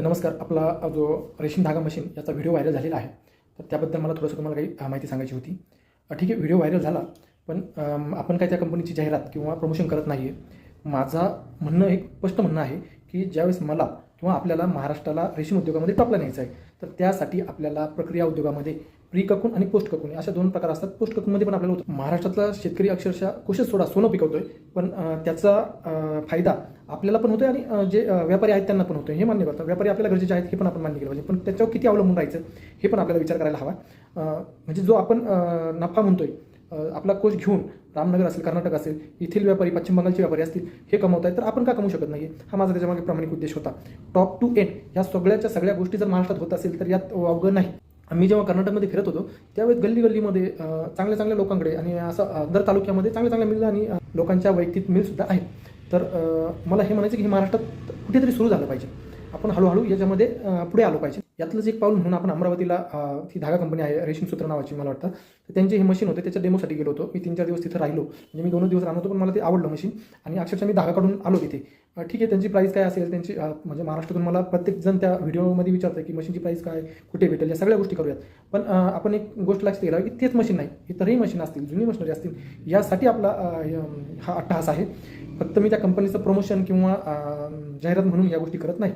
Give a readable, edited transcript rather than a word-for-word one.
तर नमस्कार. आपला जो रेशीम धागा मशीन याचा व्हिडिओ व्हायरल झालेला आहे. तर त्याबद्दल मला थोडंसं तुम्हाला काही माहिती सांगायची होती. ठीक आहे, व्हिडिओ व्हायरल झाला, पण आपण काय त्या कंपनीची जाहिरात किंवा प्रमोशन करत नाही आहे. माझा म्हणणं एक स्पष्ट म्हणणं आहे की ज्यावेळेस मला किंवा आपल्याला महाराष्ट्राला रेशीम उद्योगामध्ये टॉपला न्यायचं आहे, तर त्यासाठी आपल्याला प्रक्रिया उद्योगामध्ये प्री ककून आणि पोस्ट ककून अशा दोन प्रकार असतात. पोस्ट ककूनमध्ये पण आपल्याला होतं. महाराष्ट्रातला शेतकरी अक्षरशः कुशच सोडा सोनं पिकवतोय, पण त्याचा फायदा आपल्याला पण होतोय आणि जे व्यापारी आहेत त्यांना पण होतोय, हे मान्य करतो. व्यापारी आपल्याला गरजेचे आहेत हे पण आपण मान्य केलं पाहिजे, पण त्याच्यावर किती अवलंबून राहायचं हे पण आपल्याला विचार करायला हवा. म्हणजे जो आपण नफा म्हणतोय, आपला कोष घेऊन रामनगर असेल, कर्नाटक असेल, येथील व्यापारी, पश्चिम बंगालचे व्यापारी असतील, हे कमवत आहेत, तर आपण का कमवू शकत नाही? हा माझा त्याच्यामागे प्रामाणिक उद्देश होता. टॉप टू एंड ह्या सगळ्या गोष्टी जर महाराष्ट्रात होत असेल तर यात अवघड नाही. मी जेव्हा कर्नाटकमध्ये फिरत होतो त्यावेळेस गल्लीमध्ये चांगल्या चांगल्या लोकांकडे आणि असं दर तालुक्यामध्ये चांगल्या चांगल्या मिल आणि लोकांच्या वैयक्तिक मिलसुद्धा आहेत. तर मला हे म्हणायचं की हे महाराष्ट्रात कुठेतरी सुरू झालं पाहिजे. आपण हळूहळू याच्यामध्ये पुढे आलो पाहिजे. यातलंच एक पाऊल म्हणून आपण अमरावतीला ती धागा कंपनी आहे रेशीम सूत्र नावाची, मला वाटतं, तर त्यांचे हे मशीन होते, त्याच्या डेमोसाठी गेलो होतो. मी 3-4 दिवस तिथं राहिलो. म्हणजे मी 2 दिवस राहणार होतो, पण मला ते आवडलं मशीन आणि अक्षरशः मी धागा काढून आलो तिथे. ठीक आहे, त्यांची प्राईस काय असेल त्यांची, म्हणजे महाराष्ट्रातून मला प्रत्येकजण त्या व्हिडिओमध्ये विचारतं की मशीनची प्राईस काय, कुठे भेटेल, या सगळ्या गोष्टी करूयात. पण आपण एक गोष्ट लक्षात घ्यावी की तेच मशीन नाही, इतरही मशीन असतील, जुनी मशिनरी असतील, यासाठी आपला हा अट्टहास आहे. फक्त मी त्या कंपनीचं प्रमोशन किंवा जाहिरात म्हणून या गोष्टी करत नाही.